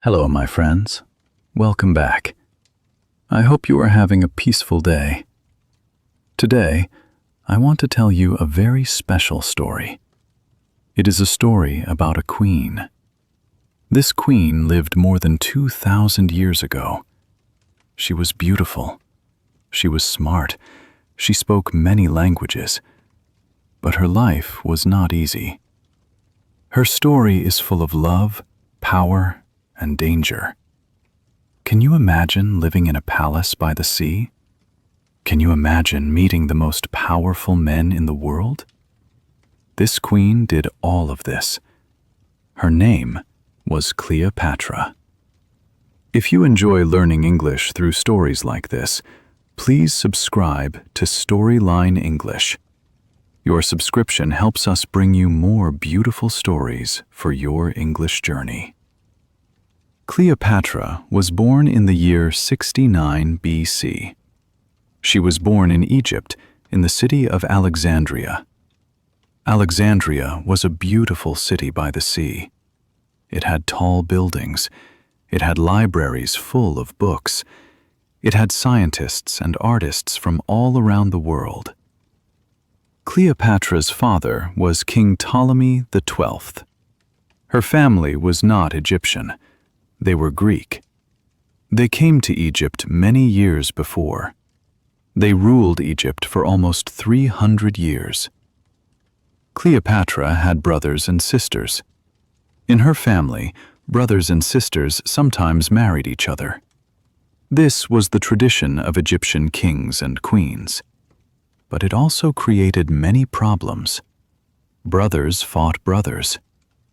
Hello, my friends. Welcome back. I hope you are having a peaceful day. Today, I want to tell you a very special story. It is a story about a queen. This queen lived more than 2,000 years ago. She was beautiful. She was smart. She spoke many languages. But her life was not easy. Her story is full of love, power, and danger. Can you imagine living in a palace by the sea? Can you imagine meeting the most powerful men in the world? This queen did all of this. Her name was Cleopatra. If you enjoy learning English through stories like this, please subscribe to Storyline English. Your subscription helps us bring you more beautiful stories for your English journey. Cleopatra was born in the year 69 BC. She was born in Egypt, in the city of Alexandria. Alexandria was a beautiful city by the sea. It had tall buildings. It had libraries full of books. It had scientists and artists from all around the world. Cleopatra's father was King Ptolemy XII. Her family was not Egyptian. They were Greek. They came to Egypt many years before. They ruled Egypt for almost 300 years. Cleopatra had brothers and sisters. In her family, brothers and sisters sometimes married each other. This was the tradition of Egyptian kings and queens. But it also created many problems. Brothers fought brothers.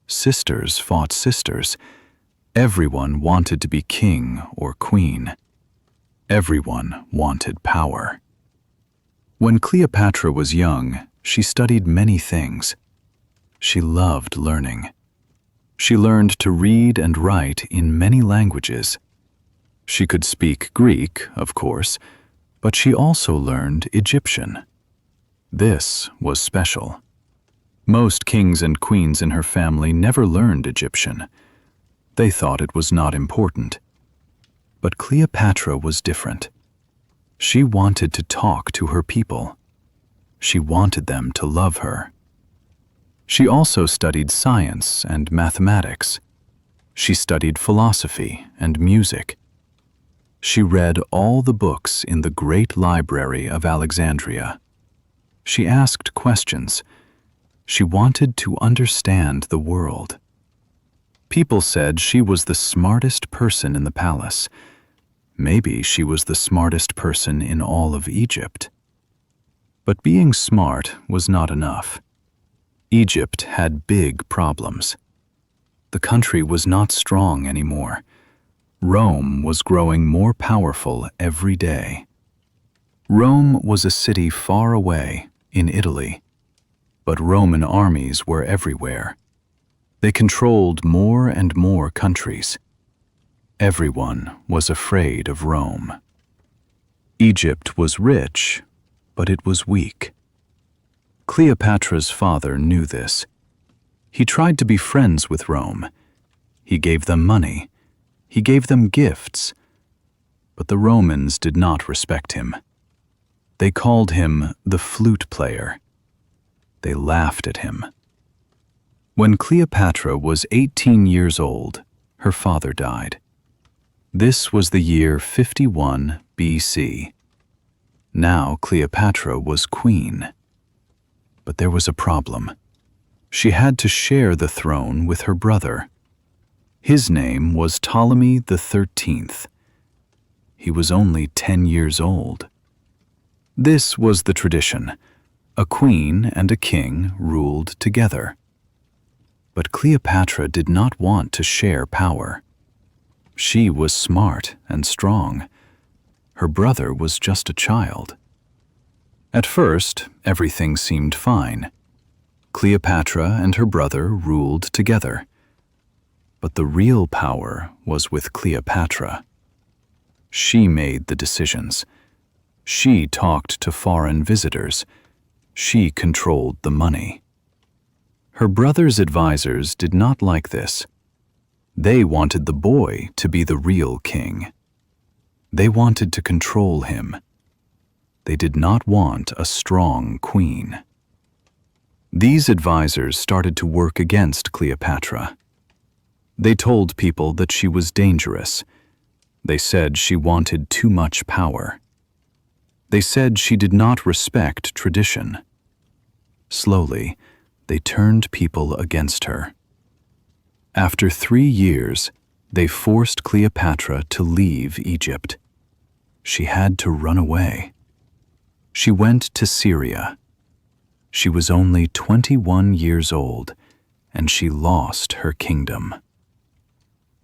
Sisters fought sisters. Everyone wanted to be king or queen. Everyone wanted power. When Cleopatra was young, she studied many things. She loved learning. She learned to read and write in many languages. She could speak Greek, of course, but she also learned Egyptian. This was special. Most kings and queens in her family never learned Egyptian. They thought it was not important. But Cleopatra was different. She wanted to talk to her people. She wanted them to love her. She also studied science and mathematics. She studied philosophy and music. She read all the books in the great library of Alexandria. She asked questions. She wanted to understand the world. People said she was the smartest person in the palace. Maybe she was the smartest person in all of Egypt. But being smart was not enough. Egypt had big problems. The country was not strong anymore. Rome was growing more powerful every day. Rome was a city far away, in Italy. But Roman armies were everywhere. They controlled more and more countries. Everyone was afraid of Rome. Egypt was rich, but it was weak. Cleopatra's father knew this. He tried to be friends with Rome. He gave them money. He gave them gifts. But the Romans did not respect him. They called him the flute player. They laughed at him. When Cleopatra was 18 years old, her father died. This was the year 51 BC. Now Cleopatra was queen. But there was a problem. She had to share the throne with her brother. His name was Ptolemy XIII. He was only 10 years old. This was the tradition. A queen and a king ruled together. But Cleopatra did not want to share power. She was smart and strong. Her brother was just a child. At first, everything seemed fine. Cleopatra and her brother ruled together. But the real power was with Cleopatra. She made the decisions. She talked to foreign visitors. She controlled the money. Her brother's advisors did not like this. They wanted the boy to be the real king. They wanted to control him. They did not want a strong queen. These advisors started to work against Cleopatra. They told people that she was dangerous. They said she wanted too much power. They said she did not respect tradition. Slowly, they turned people against her. After 3 years, they forced Cleopatra to leave Egypt. She had to run away. She went to Syria. She was only 21 years old, and she lost her kingdom.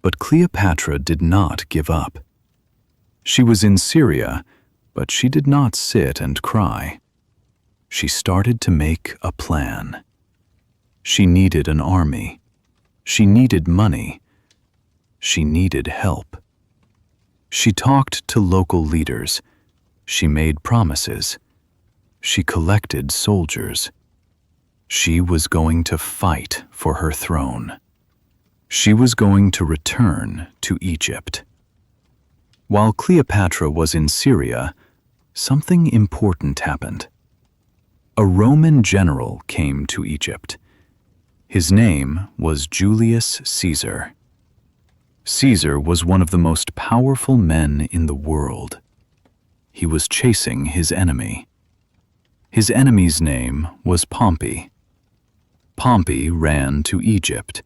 But Cleopatra did not give up. She was in Syria, but she did not sit and cry. She started to make a plan. She needed an army. She needed money. She needed help. She talked to local leaders. She made promises. She collected soldiers. She was going to fight for her throne. She was going to return to Egypt. While Cleopatra was in Syria, something important happened. A Roman general came to Egypt. His name was Julius Caesar. Caesar was one of the most powerful men in the world. He was chasing his enemy. His enemy's name was Pompey. Pompey ran to Egypt.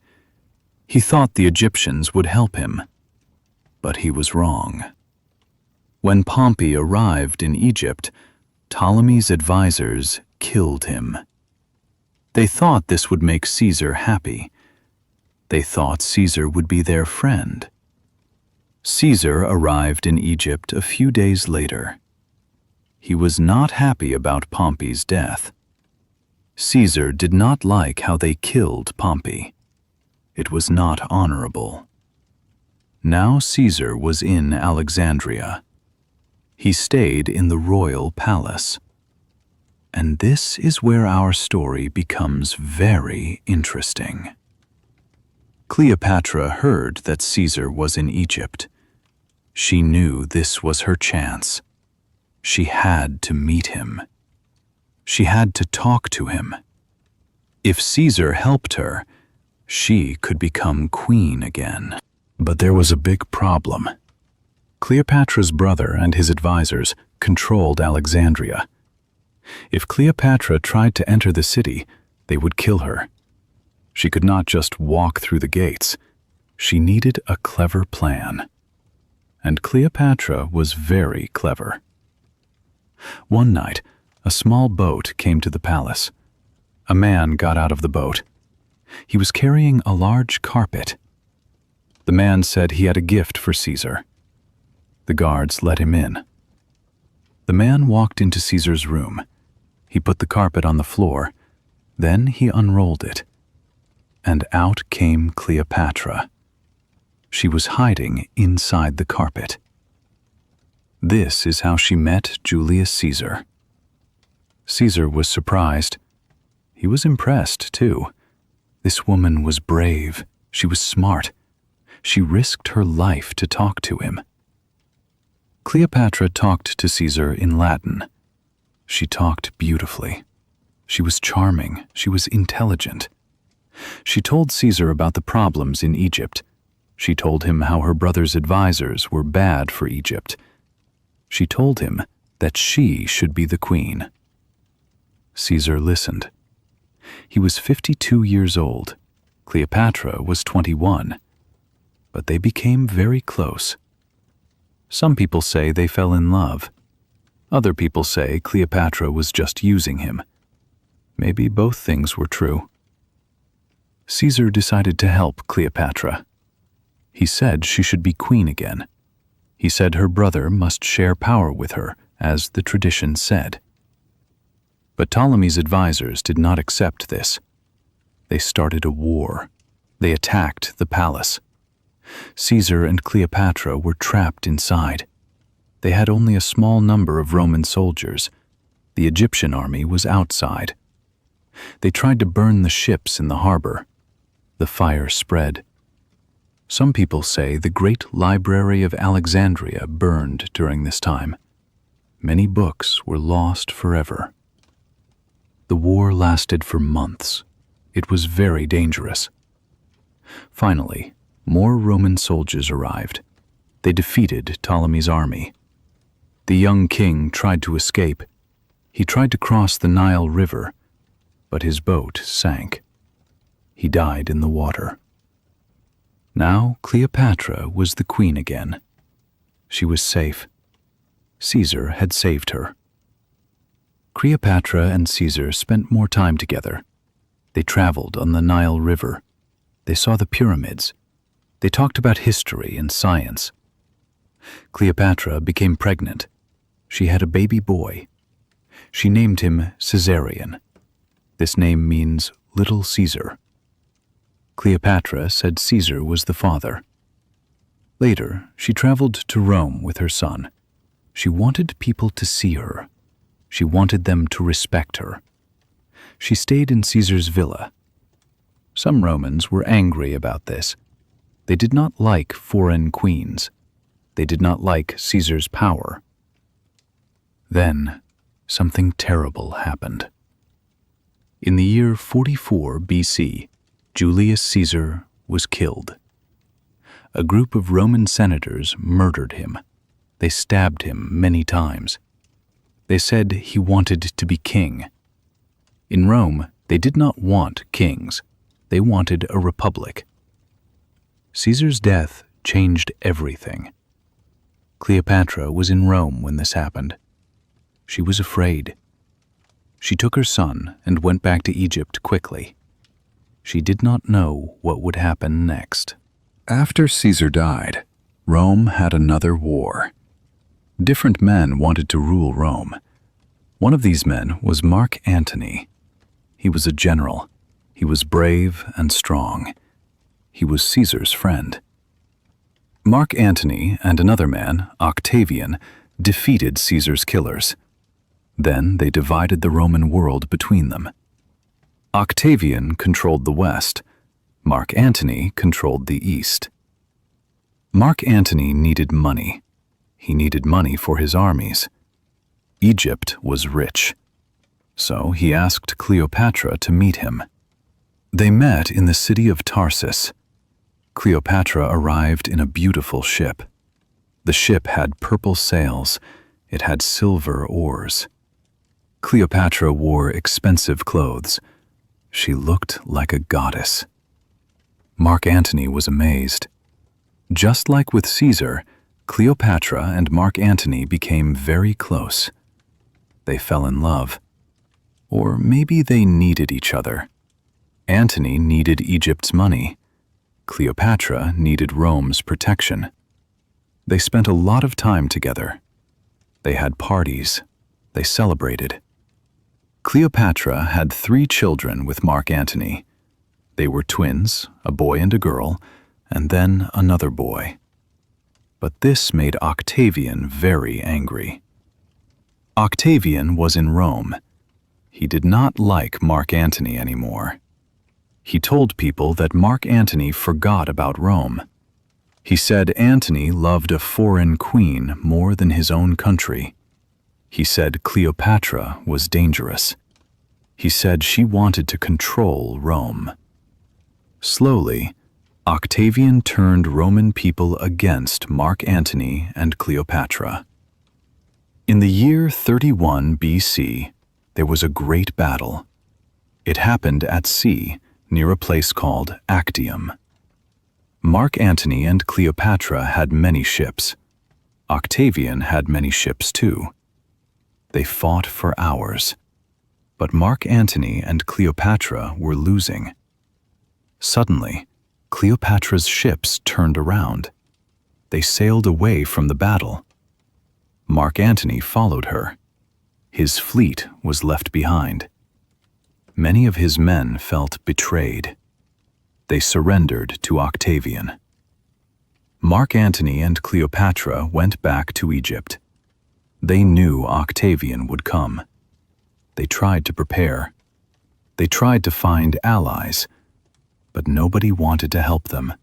He thought the Egyptians would help him, but he was wrong. When Pompey arrived in Egypt, Ptolemy's advisors killed him. They thought this would make Caesar happy. They thought Caesar would be their friend. Caesar arrived in Egypt a few days later. He was not happy about Pompey's death. Caesar did not like how they killed Pompey. It was not honorable. Now Caesar was in Alexandria. He stayed in the royal palace. And this is where our story becomes very interesting. Cleopatra heard that Caesar was in Egypt. She knew this was her chance. She had to meet him. She had to talk to him. If Caesar helped her, she could become queen again. But there was a big problem. Cleopatra's brother and his advisors controlled Alexandria. If Cleopatra tried to enter the city, they would kill her. She could not just walk through the gates. She needed a clever plan. And Cleopatra was very clever. One night, a small boat came to the palace. A man got out of the boat. He was carrying a large carpet. The man said he had a gift for Caesar. The guards let him in. The man walked into Caesar's room. He put the carpet on the floor. Then he unrolled it. And out came Cleopatra. She was hiding inside the carpet. This is how she met Julius Caesar. Caesar was surprised. He was impressed, too. This woman was brave. She was smart. She risked her life to talk to him. Cleopatra talked to Caesar in Latin. She talked beautifully. She was charming. She was intelligent. She told Caesar about the problems in Egypt. She told him how her brother's advisors were bad for Egypt. She told him that she should be the queen. Caesar listened. He was 52 years old. Cleopatra was 21. But they became very close. Some people say they fell in love. Other people say Cleopatra was just using him. Maybe both things were true. Caesar decided to help Cleopatra. He said she should be queen again. He said her brother must share power with her, as the tradition said. But Ptolemy's advisors did not accept this. They started a war. They attacked the palace. Caesar and Cleopatra were trapped inside. They had only a small number of Roman soldiers. The Egyptian army was outside. They tried to burn the ships in the harbor. The fire spread. Some people say the great library of Alexandria burned during this time. Many books were lost forever. The war lasted for months. It was very dangerous. Finally, more Roman soldiers arrived. They defeated Ptolemy's army. The young king tried to escape. He tried to cross the Nile River, but his boat sank. He died in the water. Now Cleopatra was the queen again. She was safe. Caesar had saved her. Cleopatra and Caesar spent more time together. They traveled on the Nile River. They saw the pyramids. They talked about history and science. Cleopatra became pregnant. She had a baby boy. She named him Caesarion. This name means Little Caesar. Cleopatra said Caesar was the father. Later, she traveled to Rome with her son. She wanted people to see her. She wanted them to respect her. She stayed in Caesar's villa. Some Romans were angry about this. They did not like foreign queens. They did not like Caesar's power. Then, something terrible happened. In the year 44 BC, Julius Caesar was killed. A group of Roman senators murdered him. They stabbed him many times. They said he wanted to be king. In Rome, they did not want kings. They wanted a republic. Caesar's death changed everything. Cleopatra was in Rome when this happened. She was afraid. She took her son and went back to Egypt quickly. She did not know what would happen next. After Caesar died, Rome had another war. Different men wanted to rule Rome. One of these men was Mark Antony. He was a general. He was brave and strong. He was Caesar's friend. Mark Antony and another man, Octavian, defeated Caesar's killers. Then they divided the Roman world between them. Octavian controlled the West. Mark Antony controlled the East. Mark Antony needed money. He needed money for his armies. Egypt was rich. So he asked Cleopatra to meet him. They met in the city of Tarsus. Cleopatra arrived in a beautiful ship. The ship had purple sails. It had silver oars. Cleopatra wore expensive clothes. She looked like a goddess. Mark Antony was amazed. Just like with Caesar, Cleopatra and Mark Antony became very close. They fell in love. Or maybe they needed each other. Antony needed Egypt's money. Cleopatra needed Rome's protection. They spent a lot of time together. They had parties. They celebrated. Cleopatra had 3 children with Mark Antony. They were twins, a boy and a girl, and then another boy. But this made Octavian very angry. Octavian was in Rome. He did not like Mark Antony anymore. He told people that Mark Antony forgot about Rome. He said Antony loved a foreign queen more than his own country. He said Cleopatra was dangerous. He said she wanted to control Rome. Slowly, Octavian turned Roman people against Mark Antony and Cleopatra. In the year 31 BC, there was a great battle. It happened at sea, near a place called Actium. Mark Antony and Cleopatra had many ships. Octavian had many ships too. They fought for hours. But Mark Antony and Cleopatra were losing. Suddenly, Cleopatra's ships turned around. They sailed away from the battle. Mark Antony followed her. His fleet was left behind. Many of his men felt betrayed. They surrendered to Octavian. Mark Antony and Cleopatra went back to Egypt. They knew Octavian would come. They tried to prepare. They tried to find allies, but nobody wanted to help them.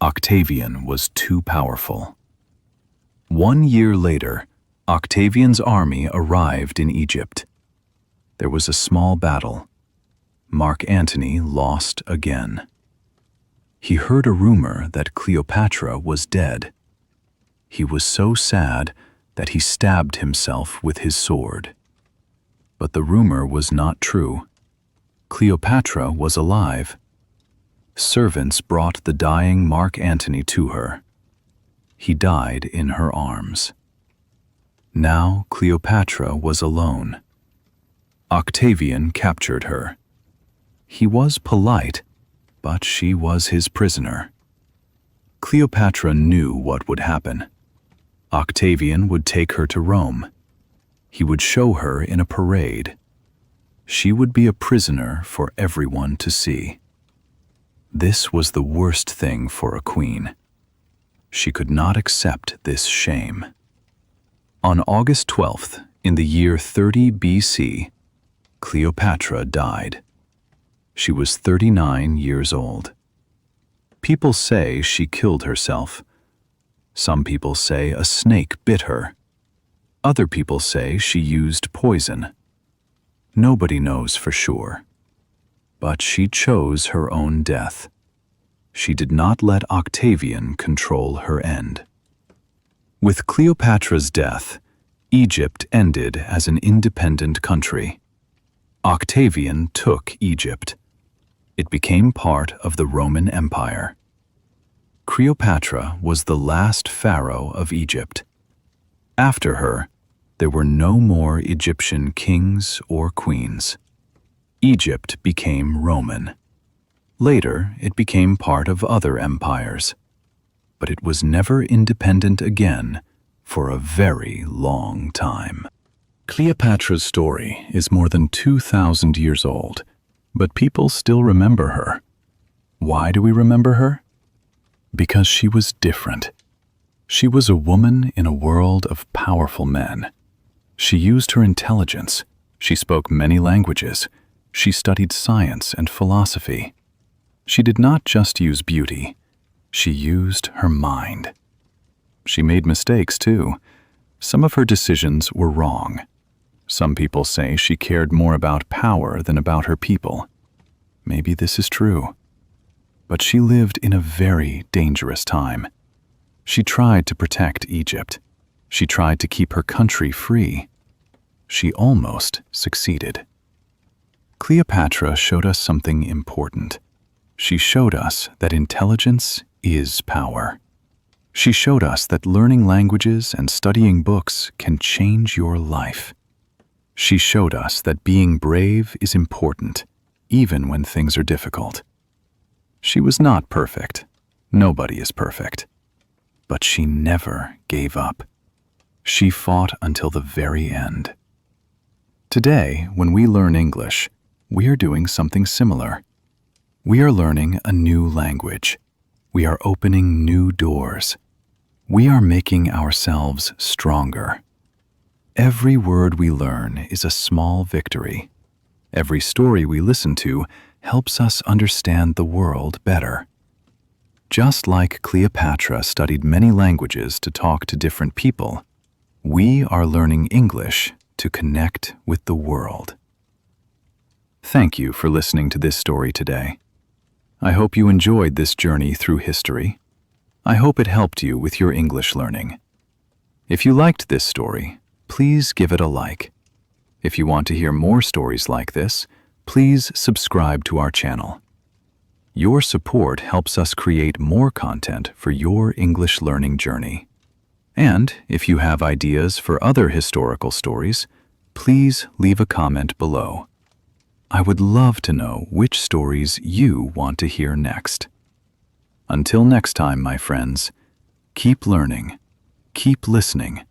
Octavian was too powerful. 1 year later, Octavian's army arrived in Egypt. There was a small battle. Mark Antony lost again. He heard a rumor that Cleopatra was dead. He was so sad that he stabbed himself with his sword. But the rumor was not true. Cleopatra was alive. Servants brought the dying Mark Antony to her. He died in her arms. Now Cleopatra was alone. Octavian captured her. He was polite, but she was his prisoner. Cleopatra knew what would happen. Octavian would take her to Rome. He would show her in a parade. She would be a prisoner for everyone to see. This was the worst thing for a queen. She could not accept this shame. On August 12th, in the year 30 BC, Cleopatra died. She was 39 years old. People say she killed herself. Some people say a snake bit her. Other people say she used poison. Nobody knows for sure. But she chose her own death. She did not let Octavian control her end. With Cleopatra's death, Egypt ended as an independent country. Octavian took Egypt. It became part of the Roman Empire. Cleopatra was the last pharaoh of Egypt. After her, there were no more Egyptian kings or queens. Egypt became Roman. Later, it became part of other empires. But it was never independent again for a very long time. Cleopatra's story is more than 2,000 years old, but people still remember her. Why do we remember her? Because she was different. She was a woman in a world of powerful men. She used her intelligence. She spoke many languages. She studied science and philosophy. She did not just use beauty. She used her mind. She made mistakes, too. Some of her decisions were wrong. Some people say she cared more about power than about her people. Maybe this is true. But she lived in a very dangerous time. She tried to protect Egypt. She tried to keep her country free. She almost succeeded. Cleopatra showed us something important. She showed us that intelligence is power. She showed us that learning languages and studying books can change your life. She showed us that being brave is important, even when things are difficult. She was not perfect. Nobody is perfect. But she never gave up. She fought until the very end. Today, when we learn English, we are doing something similar. We are learning a new language. We are opening new doors. We are making ourselves stronger. Every word we learn is a small victory. Every story we listen to helps us understand the world better. Just like Cleopatra studied many languages to talk to different people, we are learning English to connect with the world. Thank you for listening to this story today. I hope you enjoyed this journey through history. I hope it helped you with your English learning. If you liked this story, please give it a like. If you want to hear more stories like this, please subscribe to our channel. Your support helps us create more content for your English learning journey. And if you have ideas for other historical stories, please leave a comment below. I would love to know which stories you want to hear next. Until next time, my friends, keep learning, keep listening,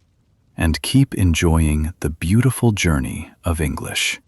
and keep enjoying the beautiful journey of English.